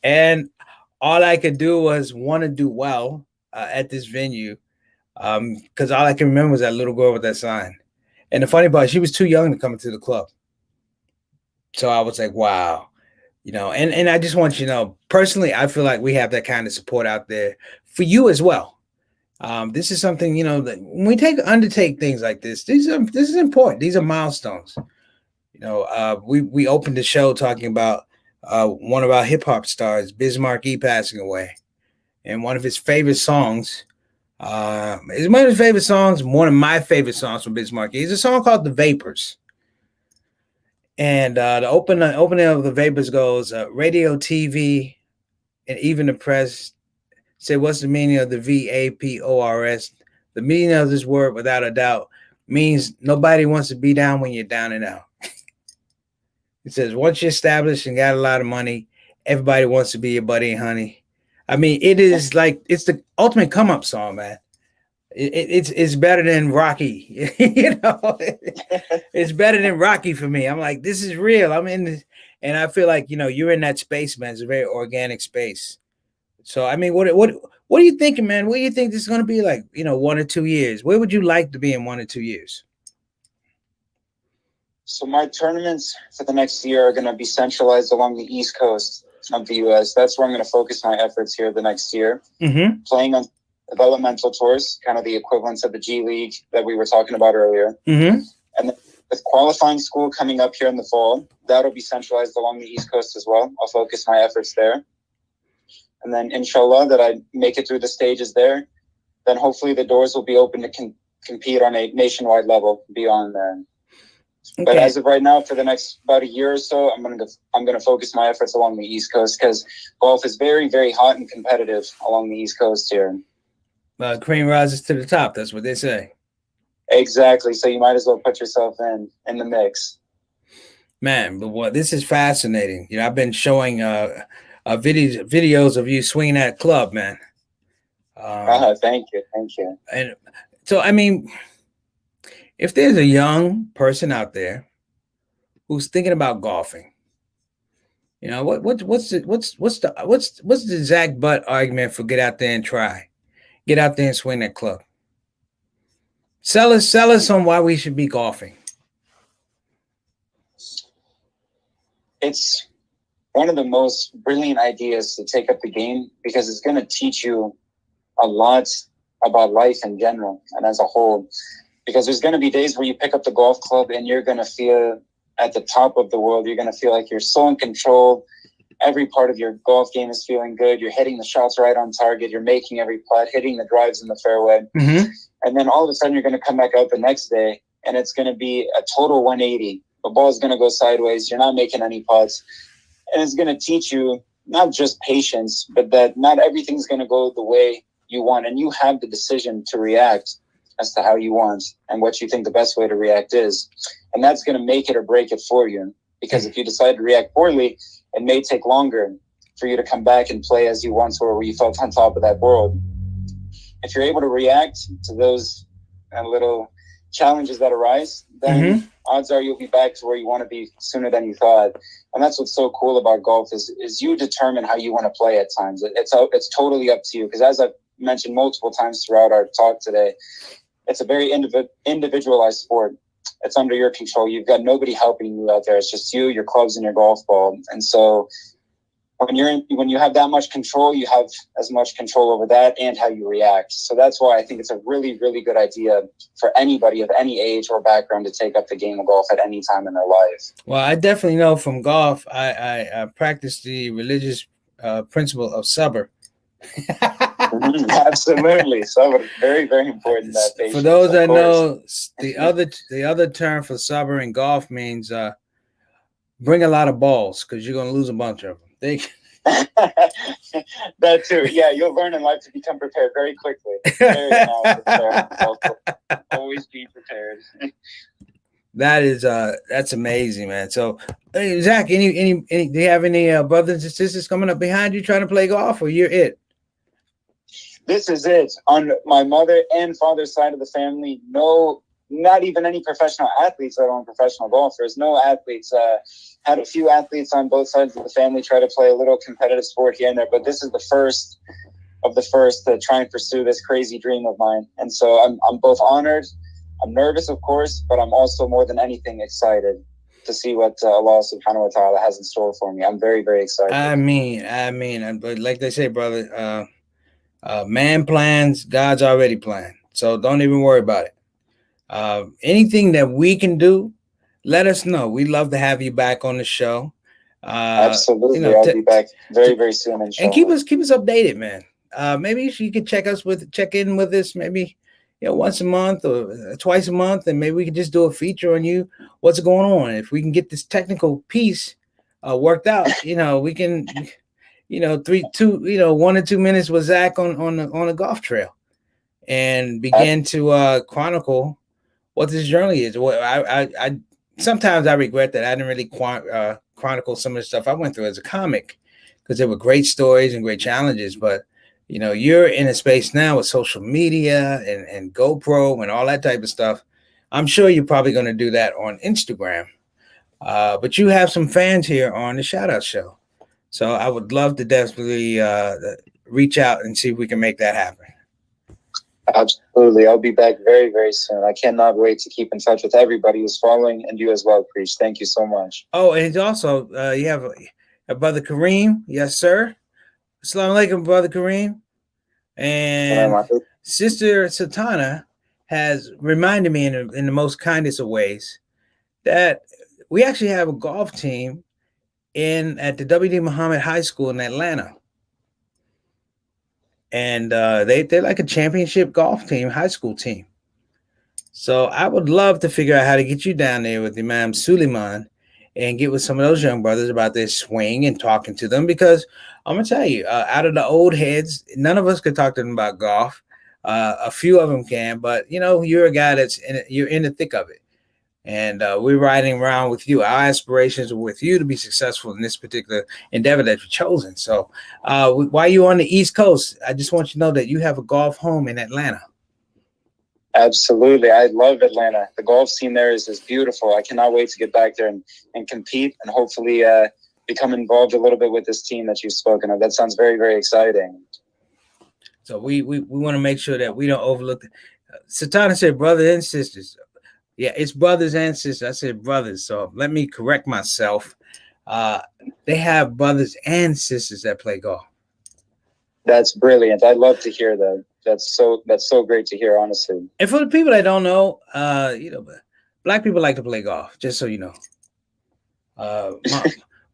And all I could do was want to do well at this venue, because all I can remember was that little girl with that sign. And the funny part, she was too young to come into the club. So I was like, wow, and I just want you to know, personally, I feel like we have that kind of support out there for you as well. This is something, that when we undertake things like this, this is important. These are milestones. We opened the show talking about one of our hip hop stars, Bismarck E, passing away, and one of his favorite songs. Is one of his favorite songs. One of my favorite songs from Bismarck E is a song called "The Vapors." And the opening of The Vapors goes, radio, TV, and even the press say, what's the meaning of the VAPORS? The meaning of this word, without a doubt, means nobody wants to be down when you're down and out. It says, once you're established and got a lot of money, everybody wants to be your buddy and honey. It is like, it's the ultimate come-up song, man. It's better than Rocky. It's better than Rocky for me. I'm like, this is real. I'm in this, and I feel like, you're in that space, man. It's a very organic space. So, what are you thinking, man? What do you think this is going to be like, 1 or 2 years? Where would you like to be in 1 or 2 years? So my tournaments for the next year are going to be centralized along the East Coast of the U.S. That's where I'm going to focus my efforts here the next year. Mm-hmm. Playing on developmental tours, kind of the equivalents of the G League that we were talking about earlier. Mm-hmm. And then with qualifying school coming up here in the fall, that'll be centralized along the East Coast as well. I'll focus my efforts there. And then inshallah that I make it through the stages there, then hopefully the doors will be open to compete on a nationwide level beyond there. Okay. But as of right now, for the next about a year or so, I'm gonna focus my efforts along the East Coast, because golf is very, very hot and competitive along the East Coast here. Cream rises to the top. That's what they say. Exactly. So you might as well put yourself in the mix. Man, but this is fascinating. I've been showing videos of you swinging that club, man. Thank you. And so, if there's a young person out there who's thinking about golfing, what's the Zak Butt argument for get out there and try? Get out there and swing that club. Sell us on why we should be golfing. It's one of the most brilliant ideas to take up the game, because it's going to teach you a lot about life in general and as a whole. Because there's going to be days where you pick up the golf club and you're going to feel at the top of the world. You're going to feel like you're so in control. Every part of your golf game is feeling good. You're hitting the shots right on target. You're making every putt, hitting the drives in the fairway. Mm-hmm. And then all of a sudden you're going to come back out the next day and it's going to be a total 180. The ball is going to go sideways. You're not making any putts. And it's going to teach you not just patience, but that not everything's going to go the way you want. And you have the decision to react as to how you want and what you think the best way to react is. And that's going to make it or break it for you. Because if you decide to react poorly, it may take longer for you to come back and play as you once were, where you felt on top of that world. If you're able to react to those little challenges that arise, then odds are you'll be back to where you want to be sooner than you thought. And that's what's so cool about golf is you determine how you want to play at times. It's totally up to you. Because as I've mentioned multiple times throughout our talk today, it's a very individualized sport. It's under your control. You've got nobody helping you out there. It's just you, your clubs, and your golf ball. And so when you have that much control, you have as much control over that and how you react. So that's why I think it's a really, really good idea for anybody of any age or background to take up the game of golf at any time in their life. Well, I definitely know from golf, I practice the religious principle of sabr. Absolutely. So very, very important. For those that know, the other term for sabr in golf means bring a lot of balls because you're going to lose a bunch of them. That too. Yeah, you'll learn in life to become prepared very quickly. Always be prepared. That's amazing, man. So, hey, Zach, any do you have any brothers and sisters coming up behind you trying to play golf, or you're it? This is it. On my mother and father's side of the family, no, not even any professional athletes, let alone professional golfers. No athletes. Had a few athletes on both sides of the family try to play a little competitive sport here and there, but this is the first of the first to try and pursue this crazy dream of mine. And so I'm both honored. I'm nervous, of course, but I'm also more than anything excited to see what Allah subhanahu wa ta'ala has in store for me. I'm very, very excited. I mean, but like they say, brother, man plans, God's already planned. So don't even worry about it. Anything that we can do, let us know. We'd love to have you back on the show. Absolutely. I'll be back very, very soon. And keep us updated, man. Maybe you could check in with us maybe once a month or twice a month, and maybe we could just do a feature on you. What's going on? If we can get this technical piece worked out, we can 1 or 2 minutes with Zach on a golf trail and begin to chronicle what this journey is. Well, I sometimes I regret that I didn't really chronicle some of the stuff I went through as a comic, because there were great stories and great challenges. But you're in a space now with social media and GoPro and all that type of stuff. I'm sure you're probably going to do that on Instagram. But you have some fans here on the ShOUT Show. So I would love to definitely reach out and see if we can make that happen. Absolutely. I'll be back very, very soon. I cannot wait to keep in touch with everybody who's following, and you as well, Preach. Thank you so much. Oh, and also you have a brother Kareem. Yes, sir. Assalamu alaikum, brother Kareem. And Sister Satana has reminded me in the most kindest of ways that we actually have a golf team at the W.D. Muhammad High School in Atlanta. And they're like a championship golf team, high school team. So I would love to figure out how to get you down there with Imam Suleiman and get with some of those young brothers about their swing and talking to them, because I'm going to tell you, out of the old heads, none of us could talk to them about golf. A few of them can, but you're a guy you're in the thick of it. And we're riding around with you. Our aspirations are with you to be successful in this particular endeavor that you've chosen. So while you're on the East Coast, I just want you to know that you have a golf home in Atlanta. Absolutely. I love Atlanta. The golf scene there is beautiful. I cannot wait to get back there and compete and hopefully become involved a little bit with this team that you've spoken of. That sounds very, very exciting. So we want to make sure that we don't overlook. Satana said brothers and sisters. Yeah, it's brothers and sisters. I said brothers, so let me correct myself. They have brothers and sisters that play golf. That's brilliant. I love to hear that. That's so great to hear, honestly. And for the people that don't know, black people like to play golf. Just so you know,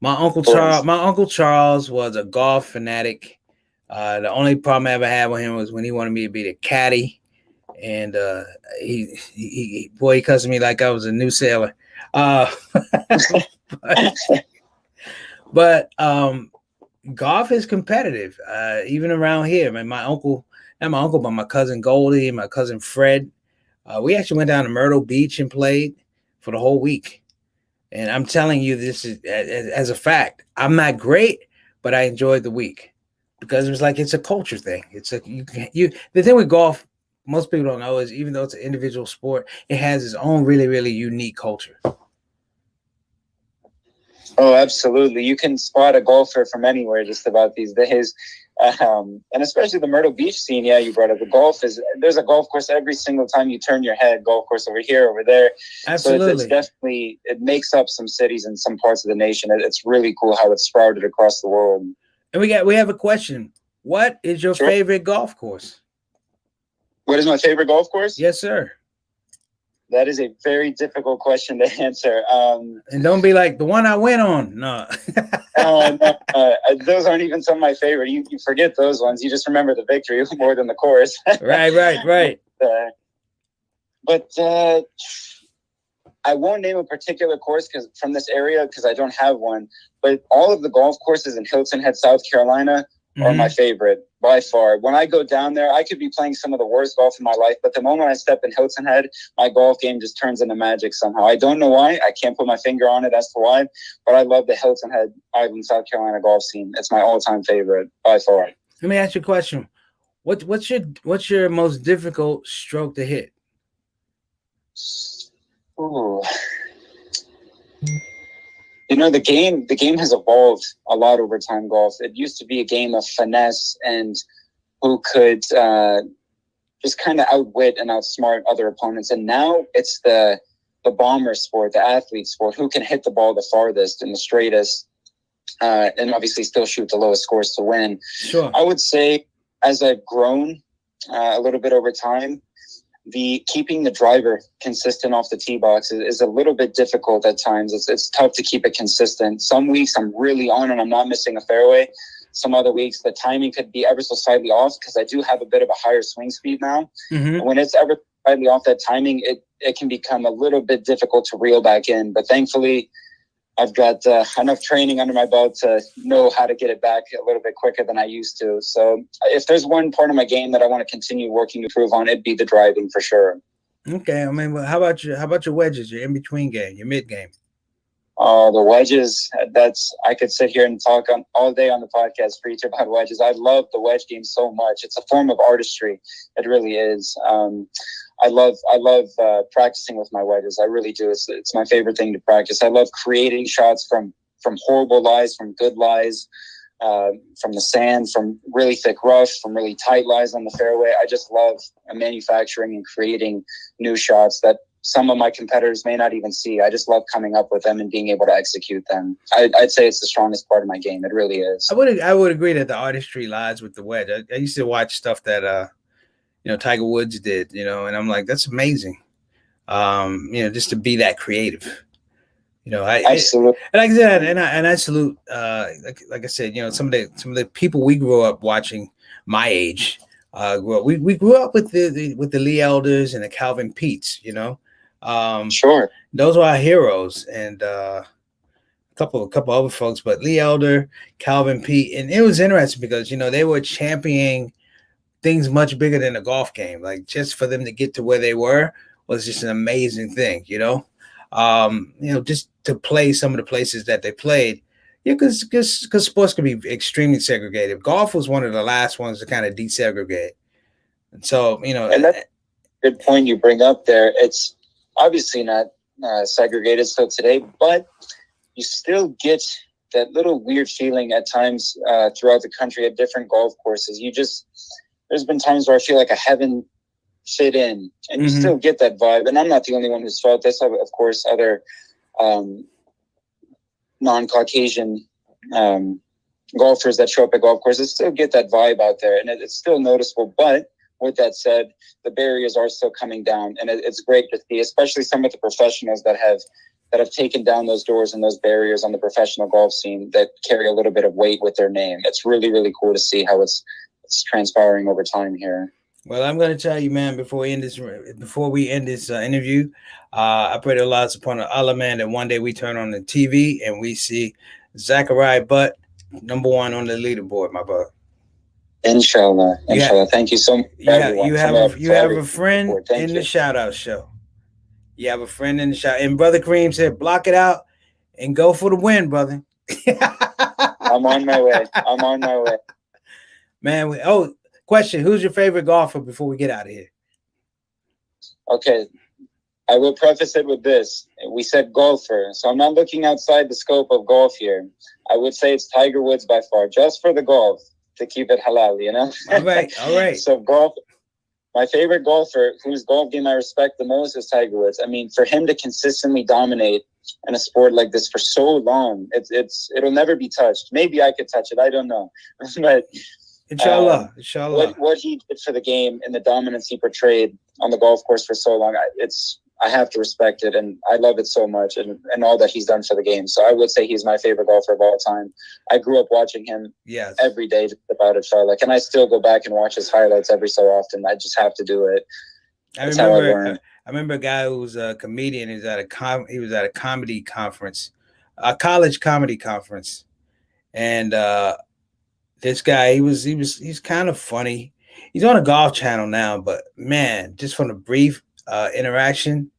my uncle Charles was a golf fanatic. The only problem I ever had with him was when he wanted me to be the caddy, and he cussed me like I was a new sailor. But golf is competitive, even around here. Man, not my uncle, but my cousin Goldie and my cousin Fred. We actually went down to Myrtle Beach and played for the whole week. And I'm telling you, this is as a fact. I'm not great, but I enjoyed the week because it was like it's a culture thing. It's a the thing with golf. Most people don't know is even though it's an individual sport, it has its own really, really unique culture. Oh, absolutely. You can spot a golfer from anywhere just about these days. And especially the Myrtle Beach scene. Yeah, you brought up there's a golf course every single time you turn your head, golf course over here, over there. Absolutely. So it's definitely, it makes up some cities in some parts of the nation. It's really cool how it's sprouted across the world. And we have a question. What is your favorite golf course? What is my favorite golf course? Yes, sir. That is a very difficult question to answer. And don't be like the one I went on. No. Those aren't even some of my favorite. You forget those ones. You just remember the victory more than the course. Right. But I won't name a particular course from this area because I don't have one. But all of the golf courses in Hilton Head, South Carolina, are my favorite by far. When I go down there, I could be playing some of the worst golf in my life, but the moment I step in Hilton Head, my golf game just turns into magic somehow. I don't know why. I can't put my finger on it as to why, but I love the Hilton Head Island, South Carolina golf scene. It's my all-time favorite by far. Let me ask you a question. What's your most difficult stroke to hit? Ooh. You know, the game has evolved a lot over time, golf. It used to be a game of finesse and who could just kind of outwit and outsmart other opponents. And now it's the bomber sport, the athlete sport, who can hit the ball the farthest and the straightest, and obviously still shoot the lowest scores to win. Sure. I would say as I've grown a little bit over time, keeping the driver consistent off the tee box is a little bit difficult at times. It's tough to keep it consistent. Some weeks I'm really on and I'm not missing a fairway. Some other weeks the timing could be ever so slightly off because I do have a bit of a higher swing speed now. Mm-hmm. When it's ever slightly off that timing, it can become a little bit difficult to reel back in. But thankfully, I've got enough training under my belt to know how to get it back a little bit quicker than I used to. So if there's one part of my game that I want to continue working to improve on, it'd be the driving for sure. Okay. I mean, how about your wedges, your in-between game, your mid game? Oh, the wedges, I could sit here and talk all day on the podcast for each about wedges. I love the wedge game so much. It's a form of artistry. It really is. I love practicing with my wedges. I really do. It's my favorite thing to practice. I love creating shots from horrible lies, from good lies, from the sand, from really thick rough, from really tight lies on the fairway. I just love manufacturing and creating new shots that some of my competitors may not even see. I just love coming up with them and being able to execute them. I'd say it's the strongest part of my game. It really is. I would agree that the artistry lies with the wedge. I used to watch stuff that Tiger Woods did, and I'm like, that's amazing. Just to be that creative. Absolutely. And like I said, and I salute, like I said, some of the people we grew up watching, my age, we grew up with the Lee Elders and the Calvin Peets, Sure. Those were our heroes, and a couple other folks, but Lee Elder, Calvin Pete, and it was interesting because they were championing things much bigger than a golf game. Like just for them to get to where they were was just an amazing thing, just to play some of the places that they played. Yeah, because sports can be extremely segregated. Golf was one of the last ones to kind of desegregate. And so, and that's a good point you bring up there. It's obviously not segregated still today, but you still get that little weird feeling at times throughout the country at different golf courses. There's been times where I feel like I haven't fit in, and you still get that vibe. And I'm not the only one who's felt this. Of course, other non-Caucasian golfers that show up at golf courses still get that vibe out there, and it's still noticeable. But with that said, the barriers are still coming down, and it's great to see, especially some of the professionals that have taken down those doors and those barriers on the professional golf scene that carry a little bit of weight with their name. It's really, really cool to see how it's transpiring over time here. Well, I'm going to tell you, man, before we end this interview, I pray to Allah subhanahu wa ta'ala, man, that one day we turn on the TV and we see Zak Butt #1 on the leaderboard, my brother. Inshallah. Thank you so much. You have a friend in the shout out show. You have a friend in the shout. And Brother Kareem said, block it out and go for the win, brother. I'm on my way. Man, question. Who's your favorite golfer before we get out of here? Okay. I will preface it with this. We said golfer, so I'm not looking outside the scope of golf here. I would say it's Tiger Woods by far, just for the golf, to keep it halal, you know? All right. So golf, my favorite golfer, whose golf game I respect the most, is Tiger Woods. I mean, for him to consistently dominate in a sport like this for so long, it'll never be touched. Maybe I could touch it. I don't know. But Inshallah. What he did for the game and the dominance he portrayed on the golf course for so long, I have to respect it, and I love it so much, and all that he's done for the game. So I would say he's my favorite golfer of all time. I grew up watching him every day, just about it felt like, and I still go back and watch his highlights every so often. I just have to do it. I remember a guy who was a comedian. He was at a comedy conference, a college comedy conference, and this guy, he's kind of funny. He's on a golf channel now, but man, just from the brief interaction,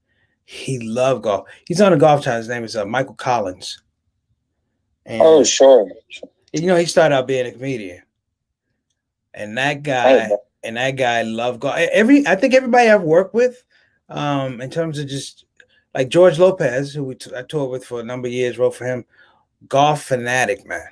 he loved golf. He's on a golf channel. His name is Michael Collins. And, sure. You know, he started out being a comedian, and that guy loved golf. I think everybody I've worked with, in terms of just like George Lopez, who I toured with for a number of years, wrote for him, golf fanatic, man.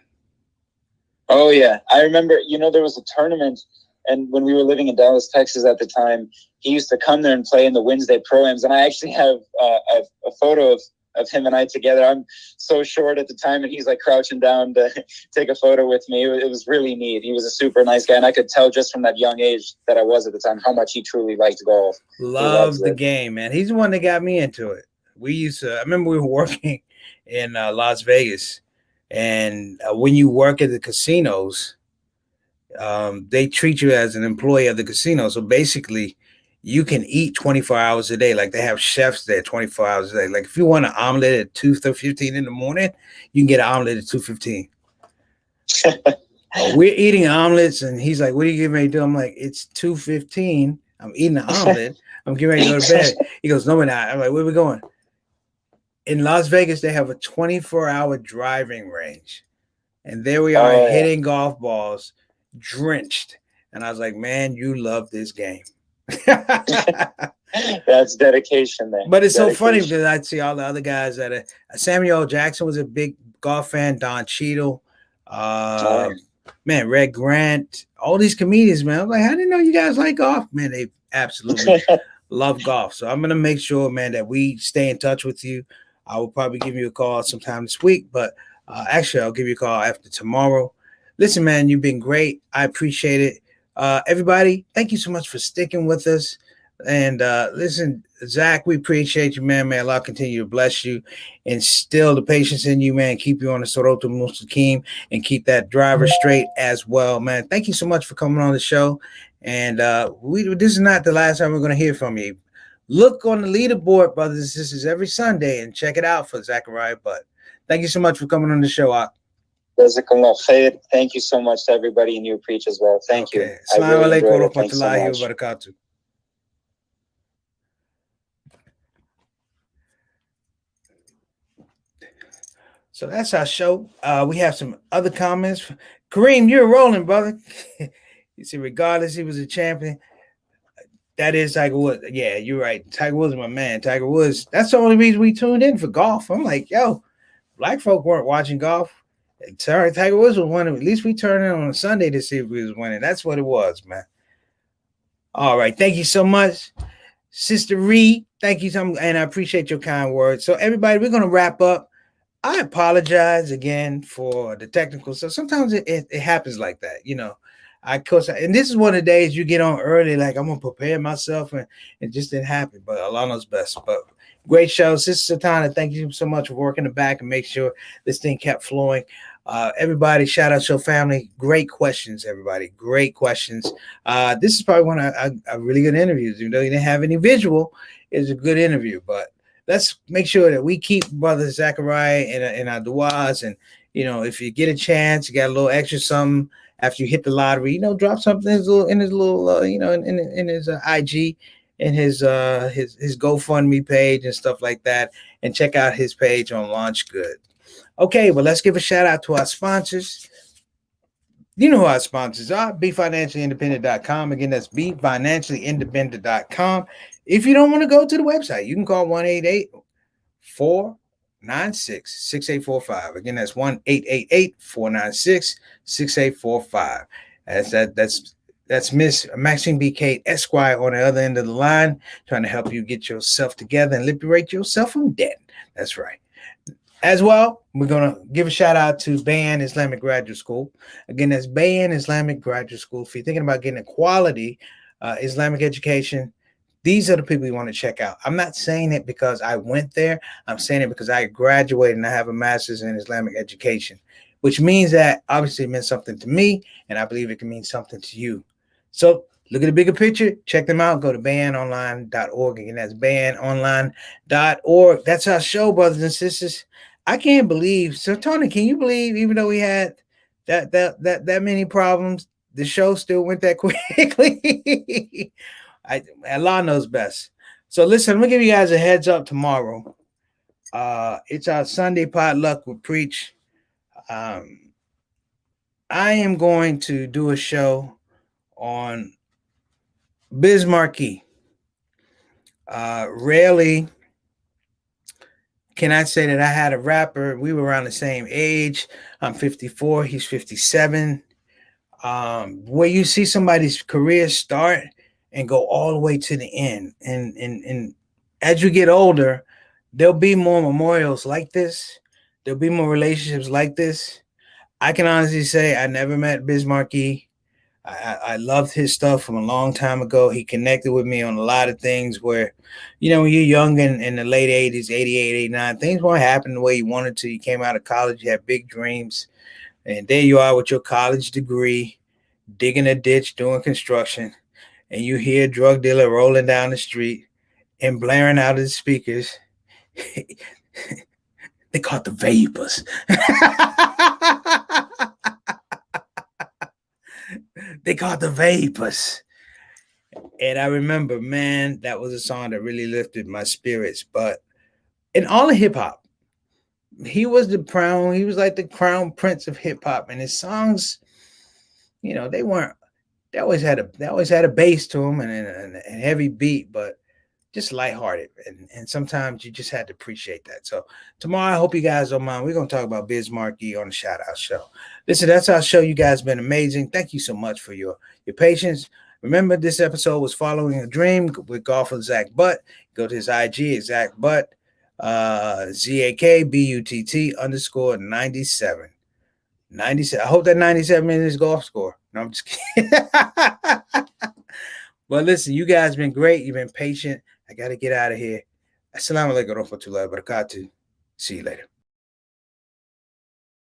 Oh yeah, I remember. You know, there was a tournament. And when we were living in Dallas, Texas at the time, he used to come there and play in the Wednesday Pro-Ams. And I actually have a photo of him and I together. I'm so short at the time, and he's like crouching down to take a photo with me. It was really neat. He was a super nice guy. And I could tell just from that young age that I was at the time how much he truly liked golf. Loves the game, man. He's the one that got me into it. I remember we were working in Las Vegas. And when you work at the casinos, they treat you as an employee of the casino. So basically, you can eat 24 hours a day. Like they have chefs there 24 hours a day. Like if you want an omelet at 2:15 in the morning, you can get an omelet at 2:15. We're eating omelets, and he's like, "What are you getting ready to do?" I'm like, "It's 2:15. I'm eating an omelet. I'm getting ready to go to bed." He goes, "No, we're not." I'm like, "Where are we going?" In Las Vegas, they have a 24-hour driving range. And there we are hitting golf balls, drenched. And I was like, man, you love this game. That's dedication, man. But it's so funny because I'd see all the other guys that Samuel L. Jackson was a big golf fan, Don Cheadle, man, Red Grant, all these comedians, man. I was like, I didn't know you guys like golf. Man, they absolutely love golf. So I'm going to make sure, man, that we stay in touch with you. I will probably give you a call sometime this week, but actually, I'll give you a call after tomorrow. Listen, man, you've been great. I appreciate it. Everybody, thank you so much for sticking with us. And listen, Zak, we appreciate you, man. May Allah continue to bless you, instill the patience in you, man. Keep you on the Siratul Mustaqim and keep that driver straight as well, man. Thank you so much for coming on the show. And this is not the last time we're going to hear from you. Look on the leaderboard, brothers. This is every Sunday, and check it out for Zak Butt. Thank you so much for coming on the show. Jazakallah khair. Thank you so much to everybody in New Preach as well. Thank you. Assalamu alaikum wa rahmatullahi wa barakatuh. So that's our show. We have some other comments. Kareem, you're rolling, brother. You see, regardless, he was a champion. That is Tiger Woods. Yeah, you're right. Tiger Woods is my man. Tiger Woods. That's the only reason we tuned in for golf. I'm like, yo, black folk weren't watching golf. Sorry, Tiger Woods was winning. At least we turned in on a Sunday to see if he was winning. That's what it was, man. All right. Thank you so much, Sister Reed. Thank you so much, and I appreciate your kind words. So, everybody, we're going to wrap up. I apologize again for the technical stuff. Sometimes it happens like that, you know. And this is one of the days you get on early, like I'm gonna prepare myself, and it just didn't happen. But Allah knows best. But great show, Sister Satana. Thank you so much for working the back and make sure this thing kept flowing. Everybody, shout out to your family. Great questions, everybody. Great questions. This is probably one of a really good interviews. Even though you didn't have any visual, it's a good interview. But let's make sure that we keep Brother Zachariah in our duas. And, you know, if you get a chance, you got a little extra something after you hit the lottery, you know, drop something in his little, you know, in his IG, in his GoFundMe page and stuff like that. And check out his page on Launch Good. Okay, well, let's give a shout out to our sponsors. You know who our sponsors are, BeFinanciallyIndependent.com. Again, that's BeFinanciallyIndependent.com. If you don't want to go to the website, you can call 1-888-496-6845. Again, that's 1-888-496-6845. That's Miss Maxine B. Kate Esquire on the other end of the line, trying to help you get yourself together and liberate yourself from debt. That's right. As well, we're going to give a shout out to Bayan Islamic Graduate School. Again, that's Bayan Islamic Graduate School. If you're thinking about getting a quality Islamic education, these are the people you want to check out. I'm not saying it because I went there. I'm saying it because I graduated and I have a master's in Islamic education, which means that obviously it meant something to me, and I believe it can mean something to you. So look at the bigger picture. Check them out. Go to banonline.org. Again, that's banonline.org. That's our show, brothers and sisters. I can't believe. So, Tony, can you believe even though we had that many problems, the show still went that quickly? Allah knows best. So, listen, I'm gonna give you guys a heads up tomorrow. It's our Sunday potluck with Preach. I am going to do a show on Biz Markie. Rarely can I say that I had a rapper. We were around the same age. I'm 54. He's 57. Where you see somebody's career start and go all the way to the end. And as you get older, there'll be more memorials like this. There'll be more relationships like this. I can honestly say I never met Biz Markie. I loved his stuff from a long time ago. He connected with me on a lot of things where, you know, when you're young in the late 80s, 88, 89, things weren't happening the way you wanted to. You came out of college, you had big dreams, and there you are with your college degree, digging a ditch, doing construction, and you hear a drug dealer rolling down the street and blaring out his speakers. They caught the vapors. They caught the vapors. And I remember, man, that was a song that really lifted my spirits. But in all of hip hop, he was like the crown prince of hip hop. And his songs, you know, they always had a bass to them and a heavy beat, but just lighthearted. And sometimes you just had to appreciate that. So tomorrow, I hope you guys don't mind. We're going to talk about Biz Markie on the Shout Out Show. Listen, that's our show. You guys have been amazing. Thank you so much for your patience. Remember, this episode was Following a Dream with golfer Zak Butt. Go to his IG, it's Zak Butt, ZAKBUTT_97. 97. I hope that 97 is his golf score. No, I'm just kidding. Well, listen, you guys been great. You've been patient. I got to get out of here. Assalamu alaikum warahmatullahi wabarakatuh. See you later.